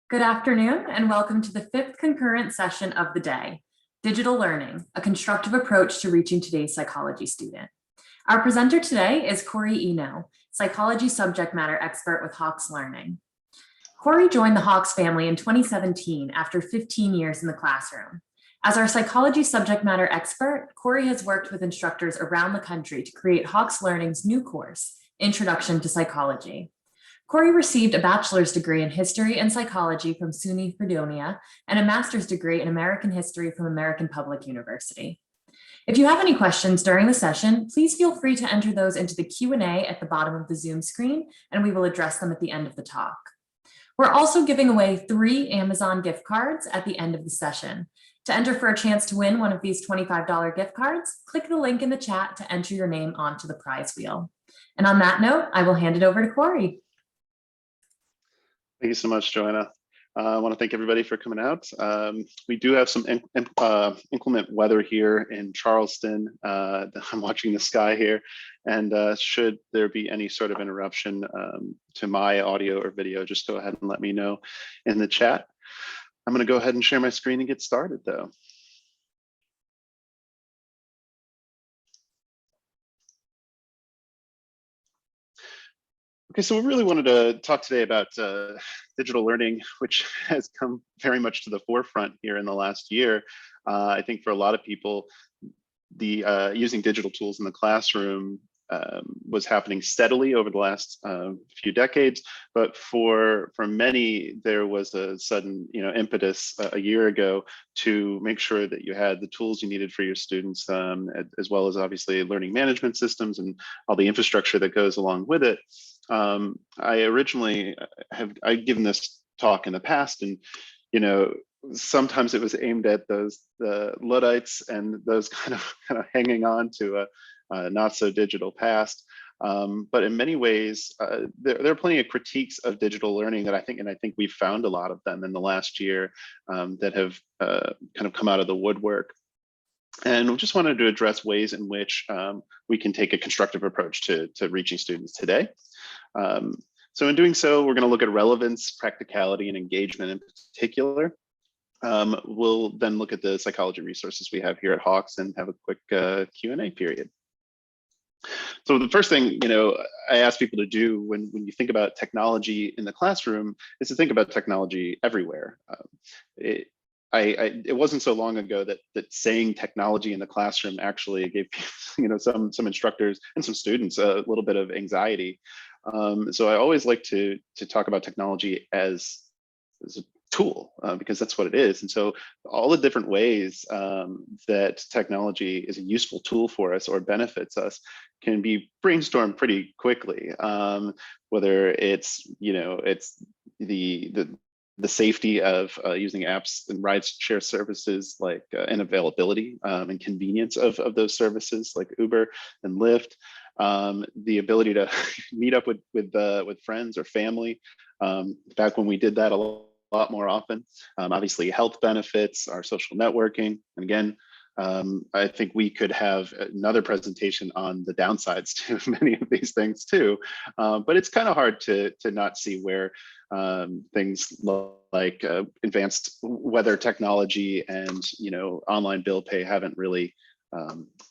Good afternoon and welcome to the fifth concurrent session of the day, Digital Learning, a constructive approach to reaching today's psychology student. Our presenter today is Cory Eno, psychology subject matter expert with Hawks Learning. Cory joined the Hawks family in 2017 after 15 years in the classroom. As our psychology subject matter expert, Cory has worked with instructors around the country to create Hawks Learning's new course, Introduction to Psychology. Cory received a bachelor's degree in history and psychology from SUNY Fredonia and a master's degree in American history from American Public University. If you have any questions during the session, please feel free to enter those into the Q&A at the bottom of the Zoom screen, and we will address them at the end of the talk. We're also giving away 3 Amazon gift cards at the end of the session. To enter for a chance to win one of these $25 gift cards, click the link in the chat to enter your name onto the prize wheel. And on that note, I will hand it over to Cory. Thank you so much, Joanna. I want to thank everybody for coming out. We do have some inclement weather here in Charleston. I'm watching the sky here, and should there be any sort of interruption to my audio or video, just go ahead and let me know in the chat. I'm going to go ahead and share my screen and get started, though. Okay, so we really wanted to talk today about digital learning, which has come very much to the forefront here in the last year. I think for a lot of people, the using digital tools in the classroom was happening steadily over the last few decades, but for many, there was a sudden impetus a year ago to make sure that you had the tools you needed for your students, as well as obviously learning management systems and all the infrastructure that goes along with it. I originally I've given this talk in the past, and sometimes it was aimed at the Luddites and those kind of hanging on to a not so digital past. But in many ways, there are plenty of critiques of digital learning that I think we've found a lot of them in the last year that have kind of come out of the woodwork. And we just wanted to address ways in which we can take a constructive approach to reaching students today. So in doing so, we're going to look at relevance, practicality, and engagement in particular. We'll then look at the psychology resources we have here at Hawks and have a quick Q&A period. So the first thing I ask people to do when you think about technology in the classroom is to think about technology everywhere. It wasn't so long ago that saying technology in the classroom actually gave some instructors and some students a little bit of anxiety. So I always like to talk about technology as a tool, because that's what it is. And so all the different ways that technology is a useful tool for us or benefits us can be brainstormed pretty quickly. Whether it's it's the safety of using apps and ride share services like and availability and convenience of those services like Uber and Lyft, the ability to meet up with friends or family. Back when we did that a lot more often. Obviously health benefits, our social networking, and again, I think we could have another presentation on the downsides to many of these things too, but it's kind of hard to not see where things like advanced weather technology and online bill pay haven't really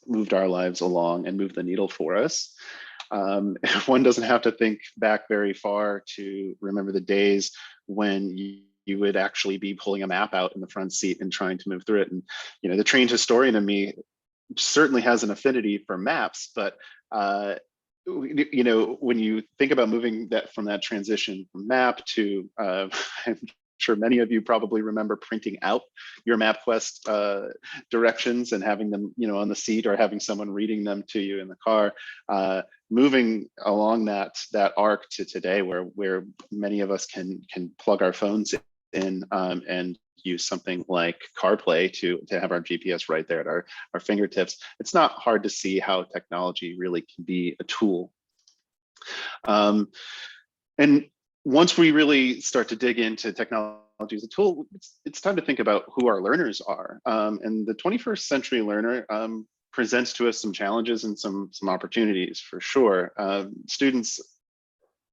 moved our lives along and moved the needle for us. One doesn't have to think back very far to remember the days when you would actually be pulling a map out in the front seat and trying to move through it. And the trained historian in me certainly has an affinity for maps, but when you think about moving that from that transition from map to I'm sure many of you probably remember printing out your MapQuest directions and having them on the seat, or having someone reading them to you in the car. Moving along that arc to today, where many of us can plug our phones in and use something like CarPlay to have our GPS right there at our fingertips. It's not hard to see how technology really can be a tool. And once we really start to dig into technology as a tool, it's time to think about who our learners are. And the 21st century learner presents to us some challenges and some opportunities for sure. Students,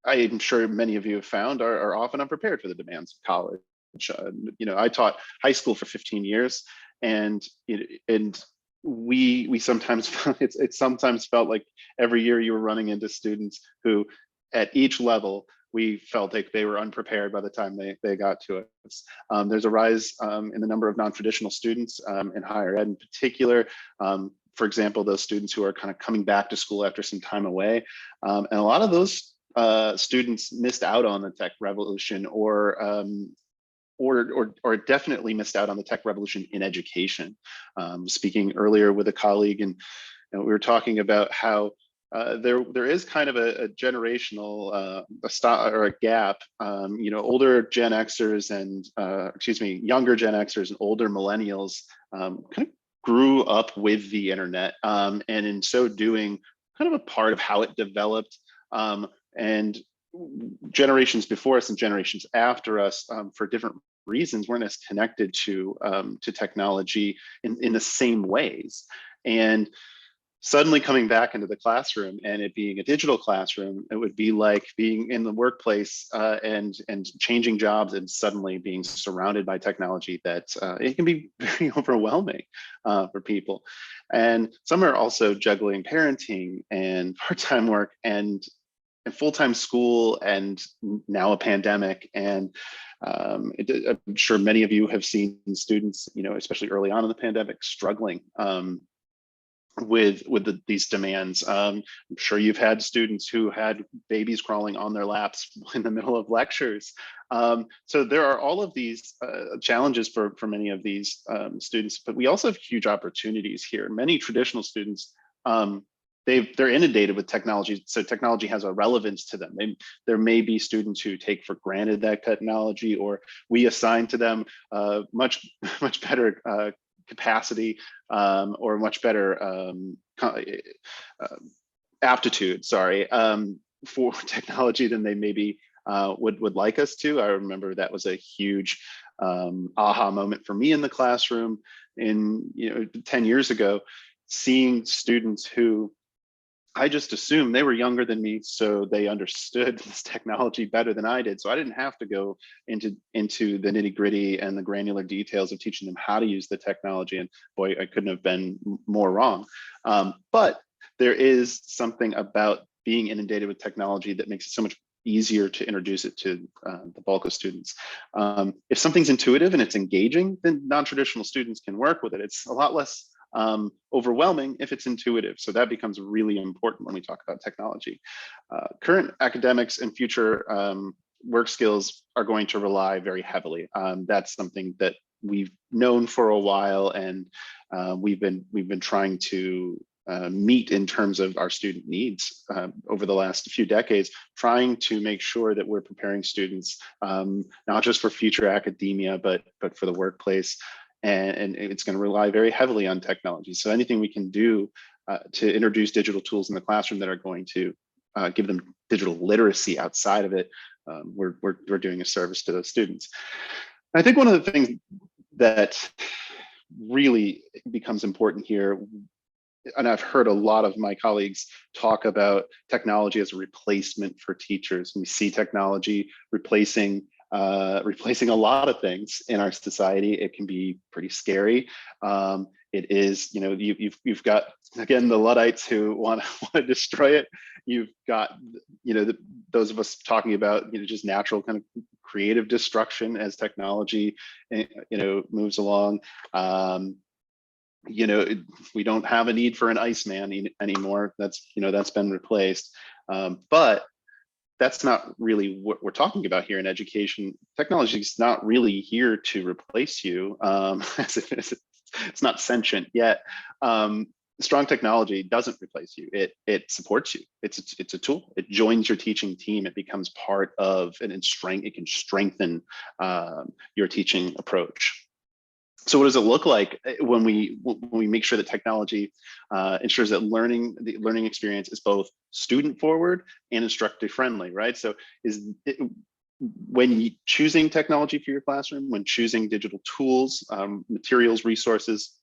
I am sure many of you have found, are often unprepared for the demands of college. I taught high school for 15 years, and we sometimes it sometimes felt like every year you were running into students who, at each level, we felt like they were unprepared by the time they got to us. There's a rise in the number of non-traditional students in higher ed in particular. For example, those students who are kind of coming back to school after some time away. And a lot of those students missed out on the tech revolution, or definitely missed out on the tech revolution in education. Speaking earlier with a colleague, and we were talking about how there is kind of a generational a gap. Older Gen Xers and younger Gen Xers and older millennials kind of grew up with the internet, and in so doing, kind of a part of how it developed. And generations before us and generations after us, for different reasons, weren't as connected to technology in the same ways. And suddenly coming back into the classroom and it being a digital classroom, it would be like being in the workplace and changing jobs and suddenly being surrounded by technology that it can be very overwhelming for people. And some are also juggling parenting and part-time work and full-time school, and now a pandemic. And I'm sure many of you have seen students, especially early on in the pandemic, struggling with these demands. I'm sure you've had students who had babies crawling on their laps in the middle of lectures. So there are all of these challenges for many of these students, but we also have huge opportunities here. Many traditional students, they're inundated with technology, so technology has a relevance to them. There may be students who take for granted that technology, or we assign to them much better capacity or much better aptitude, for technology than they maybe would like us to. I remember that was a huge aha moment for me in the classroom 10 years ago, seeing students who I just assumed they were younger than me, so they understood this technology better than I did. So I didn't have to go into the nitty gritty and the granular details of teaching them how to use the technology. And boy, I couldn't have been more wrong. But there is something about being inundated with technology that makes it so much easier to introduce it to the bulk of students. If something's intuitive and it's engaging, then non-traditional students can work with it. It's a lot less overwhelming if it's intuitive. So that becomes really important when we talk about technology. Current academics and future work skills are going to rely very heavily. That's something that we've known for a while, and we've been trying to meet in terms of our student needs over the last few decades, trying to make sure that we're preparing students not just for future academia, but for the workplace. And it's going to rely very heavily on technology. So anything we can do to introduce digital tools in the classroom that are going to give them digital literacy outside of it, we're doing a service to those students. And I think one of the things that really becomes important here, and I've heard a lot of my colleagues talk about technology as a replacement for teachers. And we see technology replacing a lot of things in our society. It can be pretty scary. It is, you've got, again, the Luddites who want to destroy it. You've got, those of us talking about, just natural kind of creative destruction as technology, moves along. We don't have a need for an Iceman anymore. That's been replaced. But that's not really what we're talking about here in education. Technology is not really here to replace you. It's not sentient yet. Strong technology doesn't replace you. It supports you. It's a tool. It joins your teaching team. It becomes part of, and it can strengthen your teaching approach. So what does it look like when we make sure that technology ensures that the learning experience is both student forward and instructor friendly, right? So when choosing technology for your classroom, when choosing digital tools, materials, resources,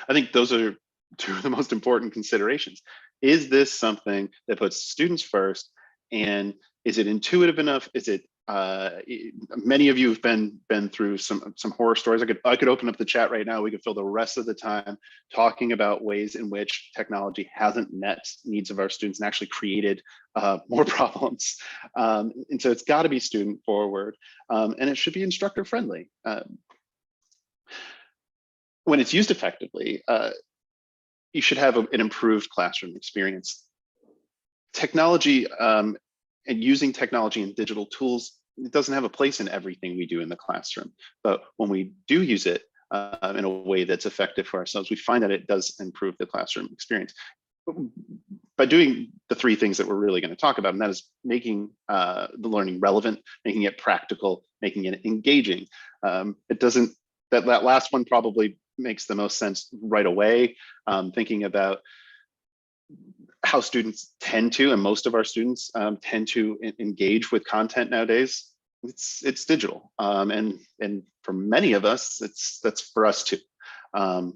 I think those are two of the most important considerations. Is this something that puts students first? And is it intuitive enough? Is it Many of you have been through some horror stories. I could open up the chat right now. We could fill the rest of the time talking about ways in which technology hasn't met needs of our students and actually created more problems. And so it's got to be student forward, and it should be instructor friendly. When it's used effectively, you should have an improved classroom experience. Technology and using technology and digital tools, it doesn't have a place in everything we do in the classroom. But when we do use it in a way that's effective for ourselves, we find that it does improve the classroom experience. By doing the three things that we're really going to talk about, and that is making the learning relevant, making it practical, making it engaging. It doesn't, that last one probably makes the most sense right away. Thinking about how students tend to, and most of our students tend to engage with content nowadays. It's digital, and for many of us, that's for us too,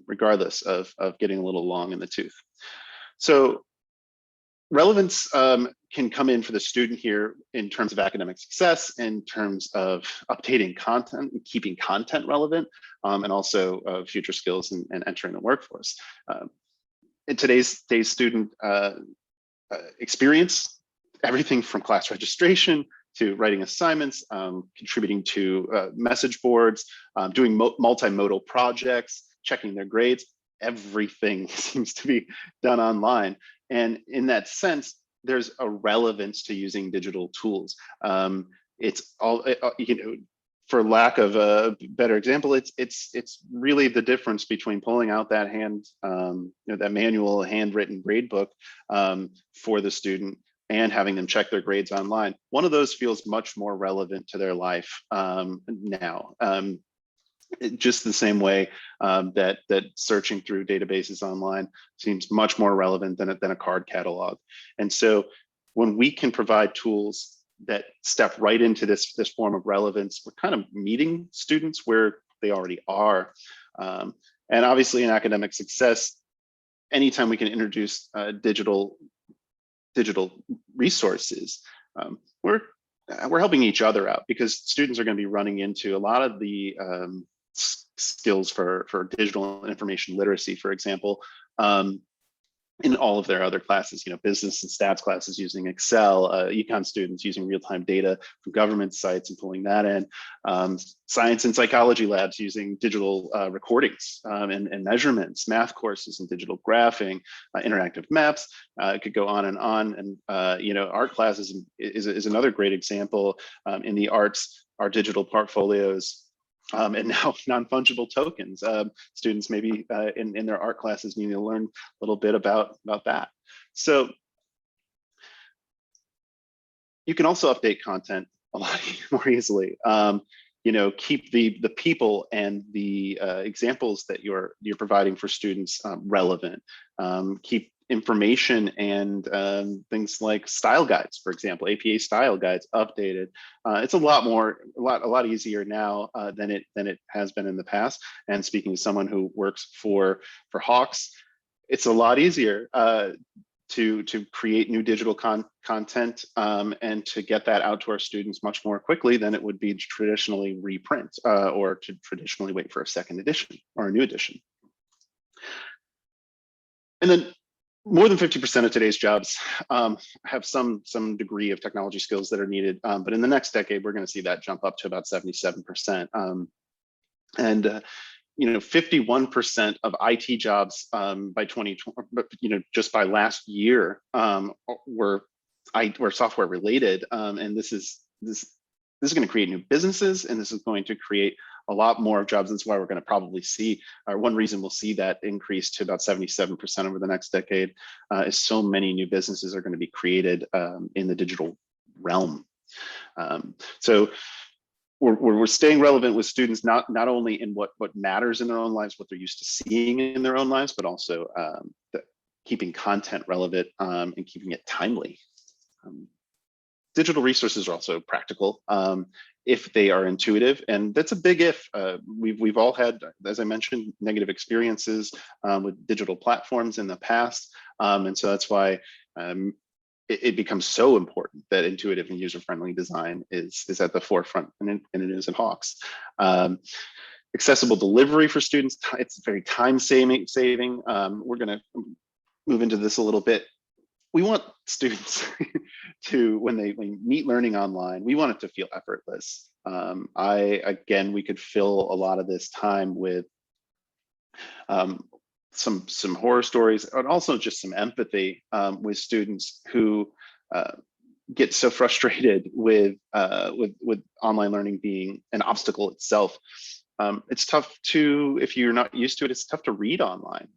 regardless of getting a little long in the tooth. So relevance can come in for the student here in terms of academic success, in terms of updating content and keeping content relevant, and also future skills and entering the workforce. In today's student experience, everything from class registration to writing assignments, contributing to message boards, doing multimodal projects, checking their grades, everything seems to be done online. And in that sense, there's a relevance to using digital tools. It's all, for lack of a better example, it's really the difference between pulling out that that manual handwritten grade book for the student and having them check their grades online. One of those feels much more relevant to their life now. Just the same way that searching through databases online seems much more relevant than a card catalog. And so when we can provide tools that step right into this form of relevance, we're kind of meeting students where they already are. And obviously in academic success, anytime we can introduce digital resources, we're helping each other out, because students are going to be running into a lot of the skills for digital information literacy, for example, in all of their other classes, business and stats classes using Excel, econ students using real-time data from government sites and pulling that in, science and psychology labs using digital recordings and measurements, math courses and digital graphing, interactive maps. It could go on. And art classes is another great example. In the arts, our digital portfolios, and now non-fungible tokens. Students maybe in their art classes need to learn a little bit about that. So you can also update content a lot more easily. Keep the people and the examples that you're providing for students relevant. Keep information and things like style guides, for example, APA style guides updated. It's a lot easier now than it has been in the past. And speaking to someone who works for Hawks, it's a lot easier to create new digital content and to get that out to our students much more quickly than it would be to traditionally reprint or to traditionally wait for a second edition or a new edition. And then more than 50% of today's jobs have some degree of technology skills that are needed, but in the next decade, we're going to see that jump up to about 77%. 51% of IT jobs by 2020, just by last year, were software related, and this is going to create new businesses, and this is going to create a lot more of jobs. That's why we're going to probably see, or one reason we'll see that increase to about 77% over the next decade, is so many new businesses are going to be created in the digital realm. So we're staying relevant with students, not only in what matters in their own lives, what they're used to seeing in their own lives, but also keeping content relevant and keeping it timely. Digital resources are also practical if they are intuitive, and that's a big if. We've all had, as I mentioned, negative experiences with digital platforms in the past, and so that's why it becomes so important that intuitive and user-friendly design is at the forefront, and it is in Hawks. Accessible delivery for students, it's very time saving. We're going to move into this a little bit. We want students to, when they meet learning online, we want it to feel effortless. Again, we could fill a lot of this time with some horror stories, and also just some empathy with students who get so frustrated with online learning being an obstacle itself. It's tough to, if you're not used to it, it's tough to read online.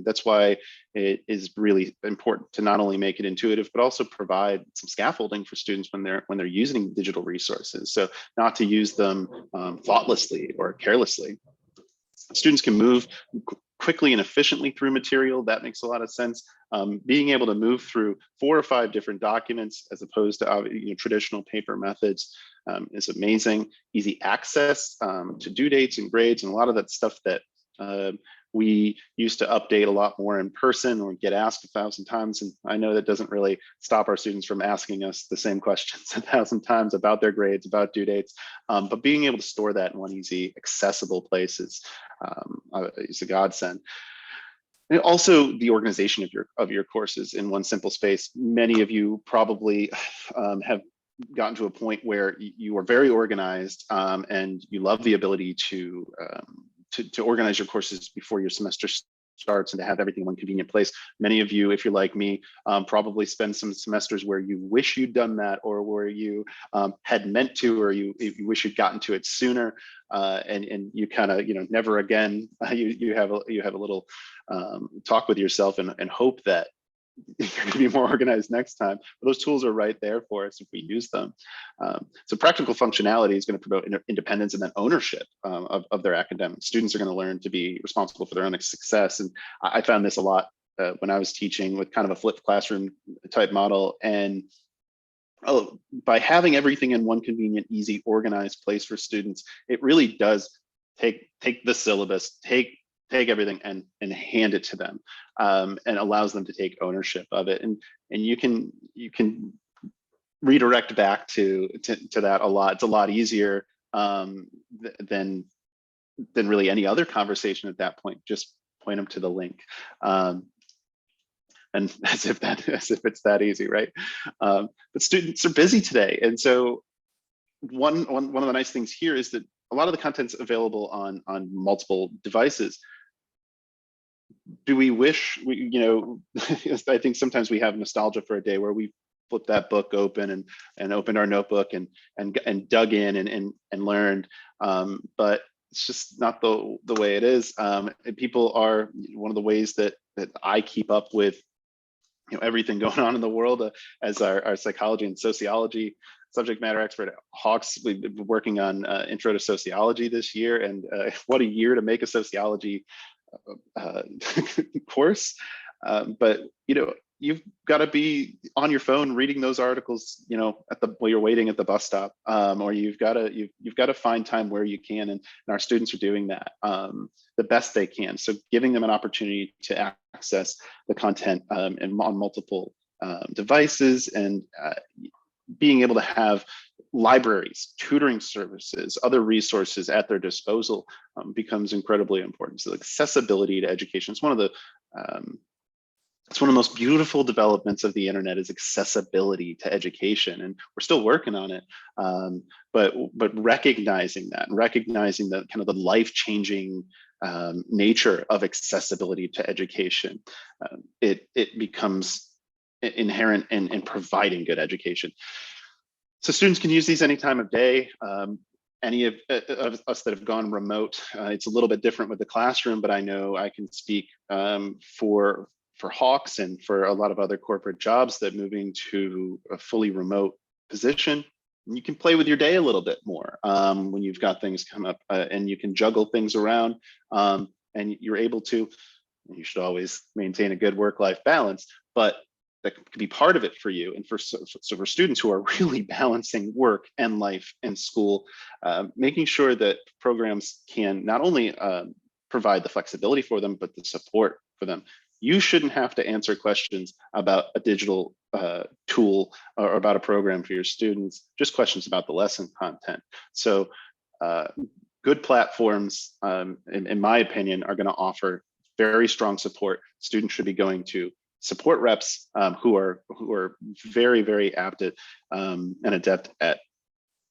That's why it is really important to not only make it intuitive, but also provide some scaffolding for students when they're using digital resources. So not to use them thoughtlessly or carelessly. Students can move quickly and efficiently through material. That makes a lot of sense. Being able to move through 4 or 5 different documents as opposed to traditional paper methods is amazing. Easy access to due dates and grades and a lot of that stuff that we used to update a lot more in person or get asked 1,000 times. And I know that doesn't really stop our students from asking us the same questions 1,000 times about their grades, about due dates. But being able to store that in one easy, accessible place is a godsend. And also the organization of your courses in one simple space. Many of you probably have gotten to a point where you are very organized and you love the ability to organize your courses before your semester starts and to have everything in one convenient place. Many of you, if you're like me, probably spend some semesters where you wish you'd done that, or where you had meant to, or you wish you'd gotten to it sooner, and you kind of never again. You have a little talk with yourself and hope that you're going to be more organized next time. But those tools are right there for us if we use them. So practical functionality is going to promote independence and then ownership of their academics. Students are going to learn to be responsible for their own success. And I found this a lot when I was teaching with kind of a flipped classroom type model. And by having everything in one convenient, easy, organized place for students, it really does take the syllabus, take everything and hand it to them, and allows them to take ownership of it. And you can redirect back to that a lot. It's a lot easier than really any other conversation at that point. Just point them to the link. And as if it's that easy, right? But students are busy today. And so one of the nice things here is that a lot of the content's available on multiple devices. Do we wish I think sometimes we have nostalgia for a day where we flipped that book open and opened our notebook and dug in and learned, but it's just not the way it is. People are, one of the ways that I keep up with everything going on in the world as our psychology and sociology subject matter expert at Hawks. We've been working on Intro to Sociology this year, and what a year to make a sociology course. But you've got to be on your phone reading those articles while you're waiting at the bus stop, or you've got to find time where you can, and our students are doing that the best they can. So giving them an opportunity to access the content and on multiple devices, and being able to have libraries, tutoring services, other resources at their disposal becomes incredibly important. So accessibility to education is one of the most beautiful developments of the internet, is accessibility to education, and we're still working on it. But recognizing that, and recognizing the kind of the life-changing nature of accessibility to education, it becomes inherent in providing good education. So students can use these any time of day. Any of us that have gone remote, it's a little bit different with the classroom, but I know I can speak for Hawks and for a lot of other corporate jobs that moving to a fully remote position, you can play with your day a little bit more when you've got things come up, and you can juggle things around, and you're able to. You should always maintain a good work-life balance, but that could be part of it for you. And for students who are really balancing work and life and school, making sure that programs can not only provide the flexibility for them, but the support for them. You shouldn't have to answer questions about a digital tool or about a program for your students, just questions about the lesson content. So good platforms, in my opinion, are going to offer very strong support. Students should be going to support reps who are very, very apt at and adept at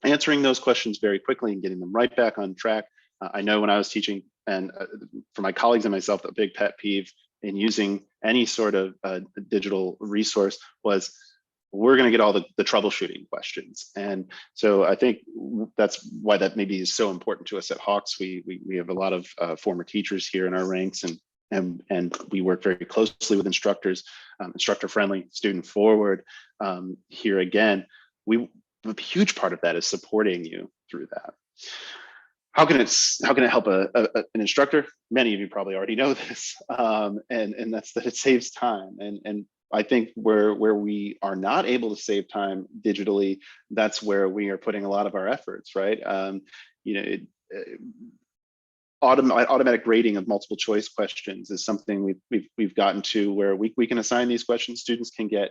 answering those questions very quickly and getting them right back on track. I know when I was teaching, and for my colleagues and myself, a big pet peeve in using any sort of digital resource was, we're going to get all the troubleshooting questions. And so I think that's why that maybe is so important to us at Hawks. We have a lot of former teachers here in our ranks, and we work very closely with instructors, instructor friendly, student forward. Here again, a huge part of that is supporting you through that. How can it help an instructor? Many of you probably already know this, and that's that it saves time. And I think where we are not able to save time digitally, that's where we are putting a lot of our efforts, right? Automatic grading of multiple choice questions is something we've gotten to where we can assign these questions. Students can get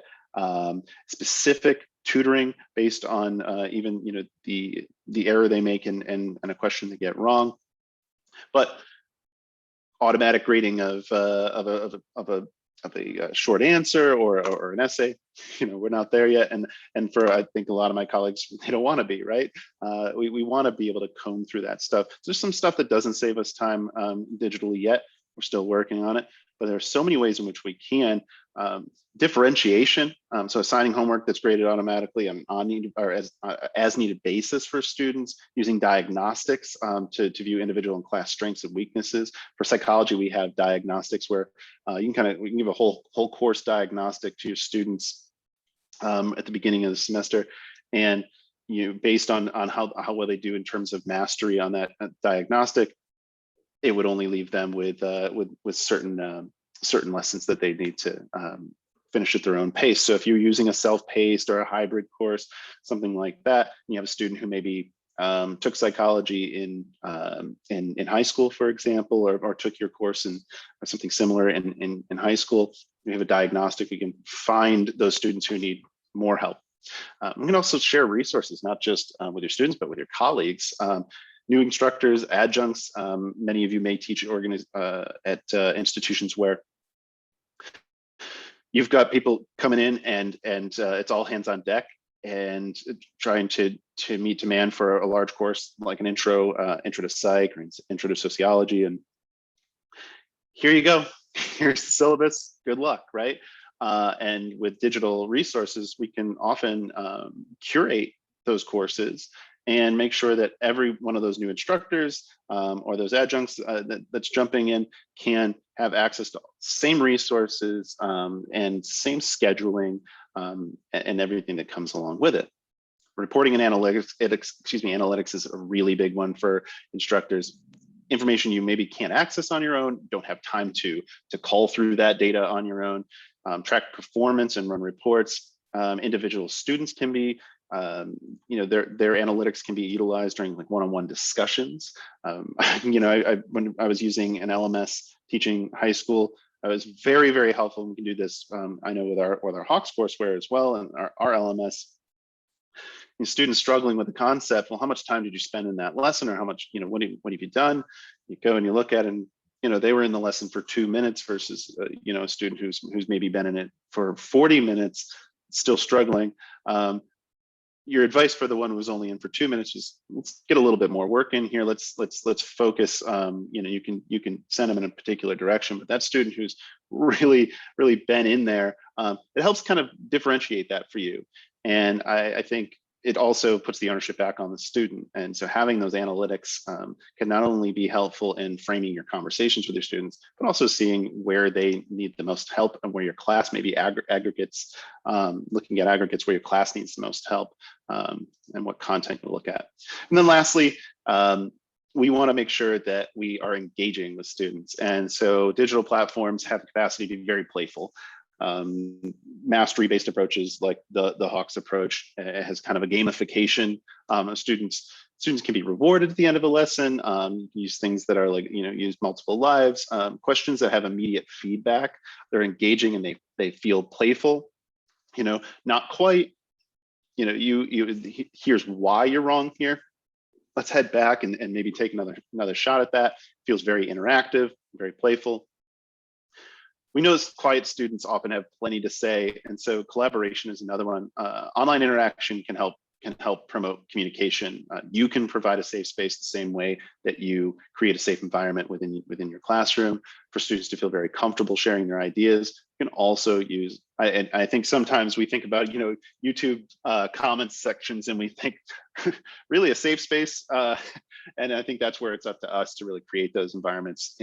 specific tutoring based on even the error they make and a question they get wrong. But automatic grading of a short answer or an essay, we're not there yet. And for, I think, a lot of my colleagues, they don't want to be, right? We want to be able to comb through that stuff. There's some stuff that doesn't save us time digitally yet. We're still working on it, but there are so many ways in which we can. Differentiation, so assigning homework that's graded automatically on need or as needed basis for students, using diagnostics to view individual and class strengths and weaknesses. For psychology, we have diagnostics where we can give a whole course diagnostic to your students at the beginning of the semester, and based on how well they do in terms of mastery on that diagnostic, it would only leave them with certain lessons that they need to finish at their own pace. So if you're using a self-paced or a hybrid course, something like that, and you have a student who maybe took psychology in high school, for example, or took your course or something similar in high school, we have a diagnostic. We can find those students who need more help. We can also share resources, not just with your students, but with your colleagues. New instructors, adjuncts, many of you may teach at institutions where you've got people coming in and it's all hands on deck and trying to meet demand for a large course like an intro to psych or intro to sociology. And here you go, here's the syllabus, good luck, right? And with digital resources, we can often curate those courses and make sure that every one of those new instructors or those adjuncts that's jumping in can have access to same resources and same scheduling and everything that comes along with it. Reporting and analytics is a really big one for instructors. Information you maybe can't access on your own, don't have time to call through that data on your own, track performance and run reports. Individual students can be their analytics can be utilized during like one-on-one discussions. When I was using an LMS teaching high school, it was very, very helpful. We can do this, I know, with our Hawks courseware as well, and our LMS. Students struggling with the concept, well, how much time did you spend in that lesson, or how much, what have you done? You go and you look at it, and they were in the lesson for 2 minutes versus a student who's maybe been in it for 40 minutes, still struggling. Your advice for the one who was only in for 2 minutes is, let's get a little bit more work in here. Let's focus. You can send them in a particular direction, but that student who's really been in there, it helps kind of differentiate that for you. And I think it also puts the ownership back on the student. And so having those analytics can not only be helpful in framing your conversations with your students, but also seeing where they need the most help and where your class maybe aggregates, looking at aggregates where your class needs the most help, and what content to look at. And then lastly, we want to make sure that we are engaging with students. And so digital platforms have the capacity to be very playful. Mastery-based approaches like the Hawks approach has kind of a gamification of students Students can be rewarded at the end of a lesson. Use things that are like, use multiple lives, questions that have immediate feedback. They're engaging and they feel playful, not quite, here's why you're wrong here. Let's head back and maybe take another shot at that. Feels very interactive, very playful. We know quiet students often have plenty to say, and so collaboration is another one. Online interaction can help promote communication. You can provide a safe space the same way that you create a safe environment within your classroom for students to feel very comfortable sharing their ideas. You can also use, I think sometimes we think about, YouTube comments sections and we think really a safe space. And I think that's where it's up to us to really create those environments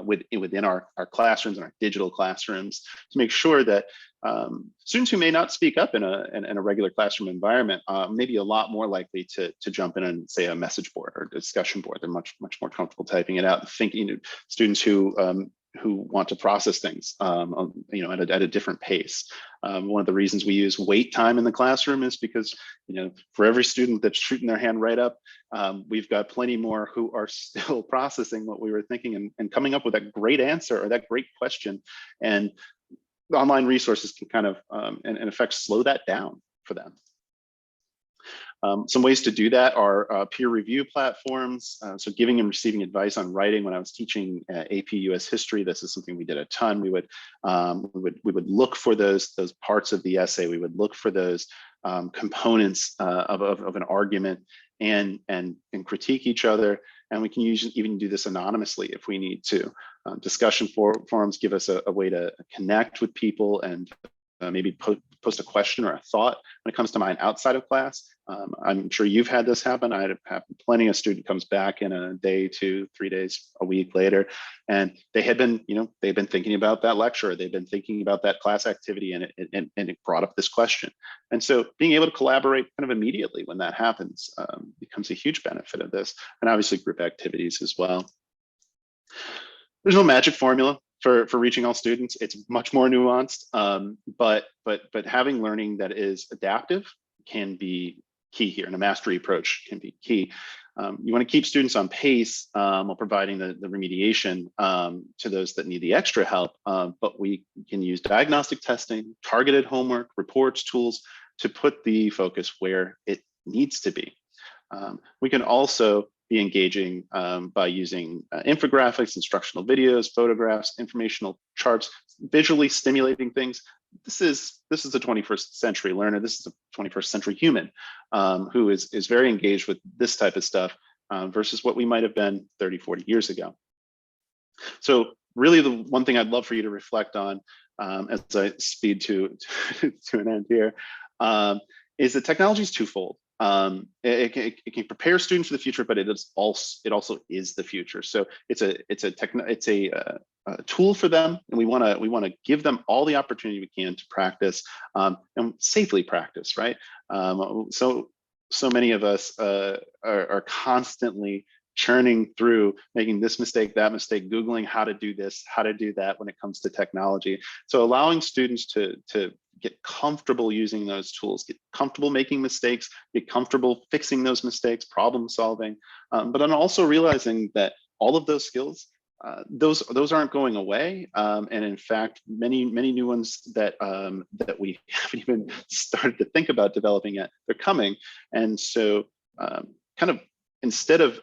within our classrooms and our digital classrooms to make sure that students who may not speak up in a regular classroom environment may be a lot more likely to jump in and say a message board or discussion board. They're much more comfortable typing it out. Thinking students who want to process things, at a different pace. One of the reasons we use wait time in the classroom is because, for every student that's shooting their hand right up, we've got plenty more who are still processing what we were thinking and coming up with that great answer or that great question. And online resources can kind of, in effect, slow that down for them. Some ways to do that are peer review platforms. So giving and receiving advice on writing. When I was teaching AP US history, this is something we did a ton. We would look for those parts of the essay. We would look for those components of an argument and critique each other. And we can even do this anonymously if we need to. Discussion forums give us a way to connect with people and maybe post a question or a thought when it comes to mine outside of class. I'm sure you've had this happen. I had happened plenty. A student comes back in a day, 2, 3 days, a week later, and they had been, they've been thinking about that lecture. They've been thinking about that class activity, and it brought up this question. And so being able to collaborate kind of immediately when that happens becomes a huge benefit of this, and obviously group activities as well. There's no magic formula for reaching all students. It's much more nuanced, but having learning that is adaptive can be key here, and a mastery approach can be key. You want to keep students on pace while providing the remediation to those that need the extra help, but we can use diagnostic testing, targeted homework, reports, tools to put the focus where it needs to be. We can also be engaging by using infographics, instructional videos, photographs, informational charts, visually stimulating things. This is a 21st century learner. This is a 21st century human who is very engaged with this type of stuff versus what we might have been 30, 40 years ago. So really the one thing I'd love for you to reflect on as I speed to an end here is that technology is twofold. It can prepare students for the future, but it also is the future. So it's a tool for them, and we want to give them all the opportunity we can to practice and safely practice, right? So many of us are constantly churning through, making this mistake, that mistake, Googling how to do this, how to do that when it comes to technology. So allowing students to get comfortable using those tools, get comfortable making mistakes, get comfortable fixing those mistakes, problem solving, but then also realizing that all of those skills, those aren't going away, and in fact, many new ones that we haven't even started to think about developing yet, they're coming. And so, kind of instead of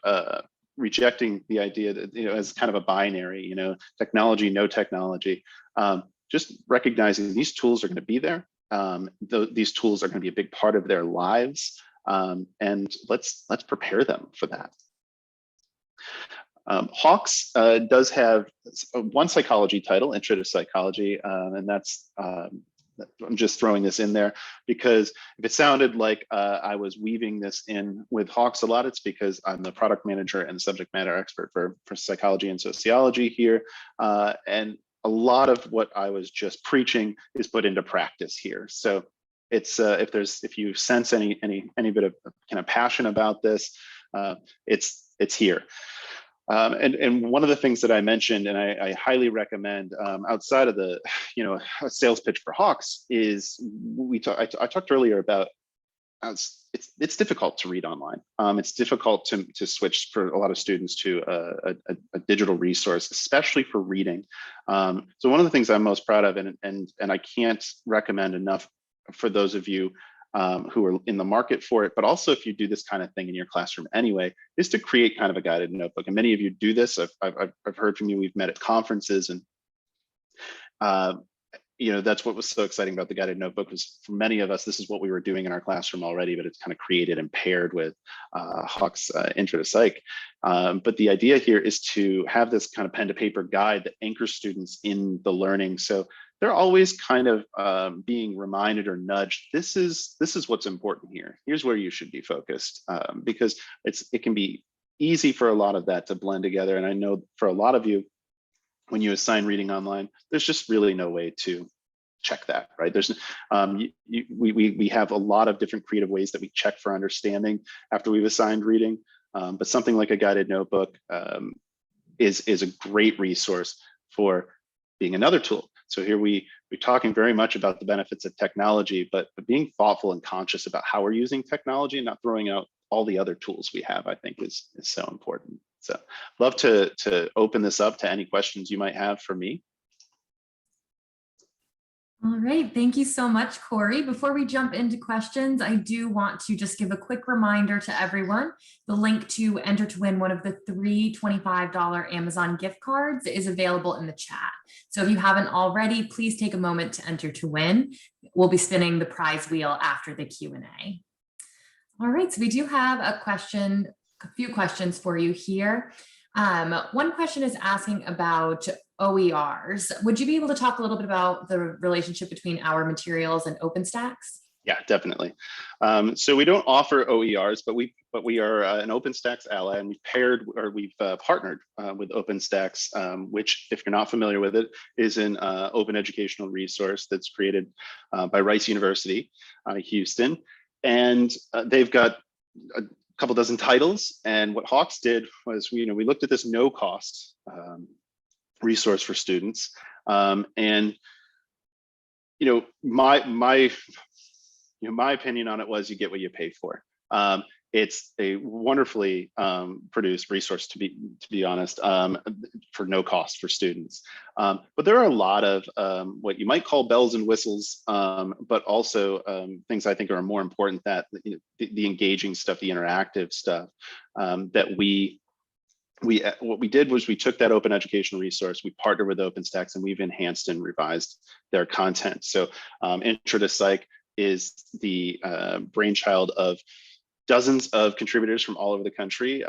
rejecting the idea that as kind of a binary, technology, no technology, just recognizing these tools are going to be there. These tools are going to be a big part of their lives, and let's prepare them for that. Hawks does have one psychology title, Intro to Psychology, and that's, I'm just throwing this in there because if it sounded like I was weaving this in with Hawks a lot, it's because I'm the product manager and subject matter expert for psychology and sociology here. And a lot of what I was just preaching is put into practice here. So it's if you sense any bit of kind of passion about this, it's here. And one of the things that I mentioned, and I highly recommend outside of the, a sales pitch for Hawks, is I talked earlier about it's difficult to read online. It's difficult to switch for a lot of students to a digital resource, especially for reading. So one of the things I'm most proud of, and I can't recommend enough for those of you who are in the market for it, but also if you do this kind of thing in your classroom anyway, is to create kind of a guided notebook. And many of you do this. I've heard from you. We've met at conferences, and that's what was so exciting about the guided notebook. Was for many of us, this is what we were doing in our classroom already, but it's kind of created and paired with Hawk's Intro to Psych. But the idea here is to have this kind of pen to paper guide that anchors students in the learning. So they're always kind of being reminded or nudged. This is what's important here. Here's where you should be focused, because it can be easy for a lot of that to blend together. And I know for a lot of you, when you assign reading online, there's just really no way to check that, right? There's we have a lot of different creative ways that we check for understanding after we've assigned reading, but something like a guided notebook is a great resource for being another tool. So here we're talking very much about the benefits of technology, but being thoughtful and conscious about how we're using technology and not throwing out all the other tools we have, I think is so important. So love to open this up to any questions you might have for me. All right, thank you so much, Cory. Before we jump into questions, I do want to just give a quick reminder to everyone. The link to enter to win one of the 3 $25 Amazon gift cards is available in the chat. So if you haven't already, please take a moment to enter to win. We'll be spinning the prize wheel after the Q&A. All right, so we do have a few questions for you here. One question is asking about OERs. Would you be able to talk a little bit about the relationship between our materials and OpenStax? Yeah, definitely. So we don't offer OERs, but we are an OpenStax ally, and we've partnered with OpenStax, which, if you're not familiar with it, is an open educational resource that's created by Rice University, Houston, and they've got a couple dozen titles. And what Hawks did was, we looked at this no cost resource for students, and my opinion on it was, you get what you pay for. It's a wonderfully produced resource, to be honest, for no cost for students. But there are a lot of what you might call bells and whistles, but also things I think are more important, that the engaging stuff, the interactive stuff, that what we did was we took that open educational resource, we partnered with OpenStax, and we've enhanced and revised their content. So Intro to Psych is the brainchild of dozens of contributors from all over the country,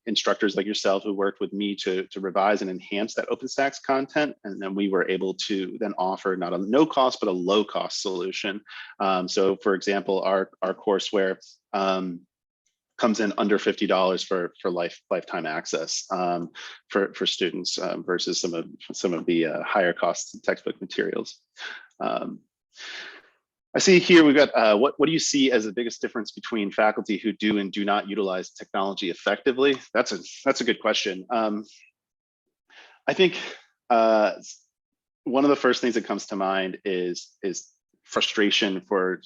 instructors like yourself who worked with me to revise and enhance that OpenStax content. And then we were able to then offer not a no cost, but a low cost solution. So for example, our courseware comes in under $50 for lifetime access for students, versus some of the higher cost textbook materials. I see here we've got what do you see as the biggest difference between faculty who do and do not utilize technology effectively? That's a good question. I think one of the first things that comes to mind is frustration for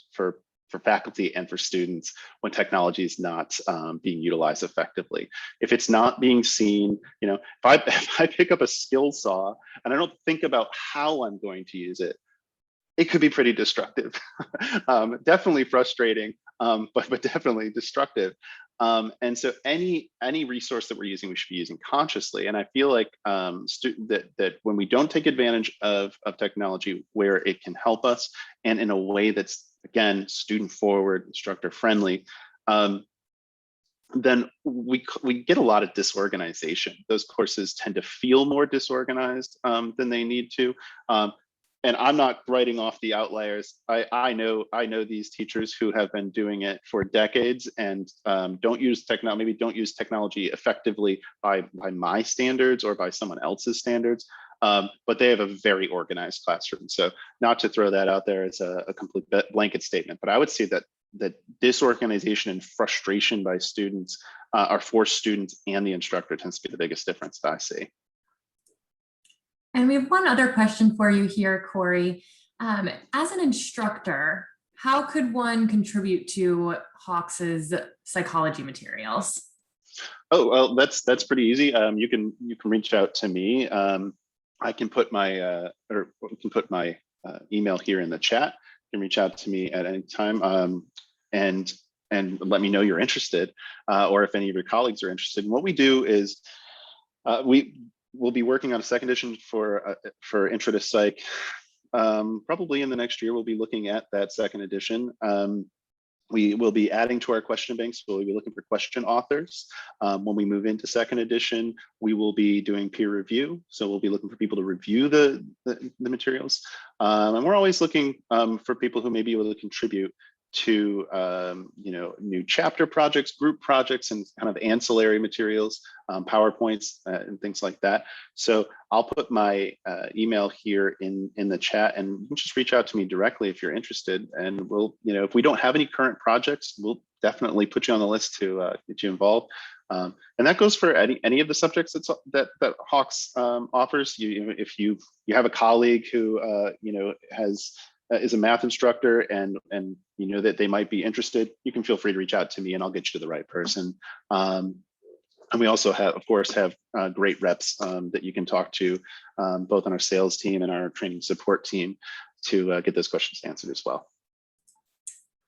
faculty and for students when technology is not being utilized effectively. If it's not being seen, if I pick up a skill saw and I don't think about how I'm going to use it, it could be pretty destructive. Definitely frustrating, but definitely destructive. And so any resource that we're using, we should be using consciously. And I feel like that when we don't take advantage of technology where it can help us, and in a way that's, again, student forward, instructor friendly, then we get a lot of disorganization. Those courses tend to feel more disorganized than they need to. And I'm not writing off the outliers. I know these teachers who have been doing it for decades and don't use technology effectively by my standards or by someone else's standards, but they have a very organized classroom. So not to throw that out there as a complete blanket statement, but I would say that disorganization and frustration by students are for students and the instructor tends to be the biggest difference that I see. And we have one other question for you here, Cory. As an instructor, How could one contribute to Hawks's psychology materials? Oh, well, that's pretty easy. You can reach out to me. I can put my or we can put my email here in the chat. You can reach out to me at any time, and let me know you're interested, or if any of your colleagues are interested. And what we do is we will be working on a second edition for Intro to Psych. Probably in the next year, we'll be looking at that second edition. We will be adding to our question banks. We'll be looking for question authors. When we move into second edition, we will be doing peer review. So we'll be looking for people to review the materials. And we're always looking for people who may be able to contribute to new chapter projects, group projects, and kind of ancillary materials, PowerPoints, and things like that. So I'll put my email here in the chat, and you can just reach out to me directly if you're interested. And we'll, if we don't have any current projects, we'll definitely put you on the list to get you involved. And that goes for any of the subjects that Hawks offers. If you have a colleague who is a math instructor and you know that they might be interested, you can feel free to reach out to me and I'll get you to the right person. And we also have, of course, great reps that you can talk to, both on our sales team and our training support team, to get those questions answered as well.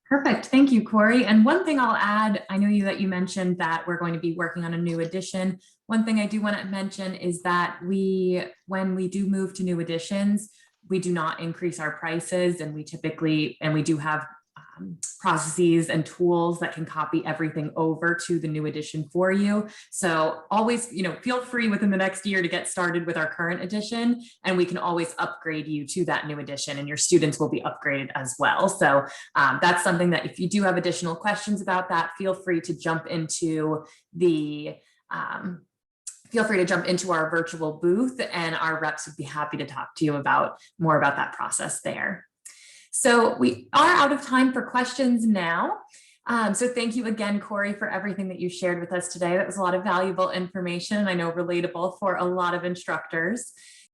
Perfect. Thank you, Cory. And one thing I'll add, I know that you mentioned that we're going to be working on a new edition. One thing I do want to mention is that when we do move to new editions, we do not increase our prices, and we do have processes and tools that can copy everything over to the new edition for you. So always, feel free within the next year to get started with our current edition, and we can always upgrade you to that new edition, and your students will be upgraded as well. So that's something that if you do have additional questions about that, feel free to jump into our virtual booth, and our reps would be happy to talk to you more about that process there. So we are out of time for questions now. So thank you again, Cory, for everything that you shared with us today. That was a lot of valuable information, and I know relatable for a lot of instructors.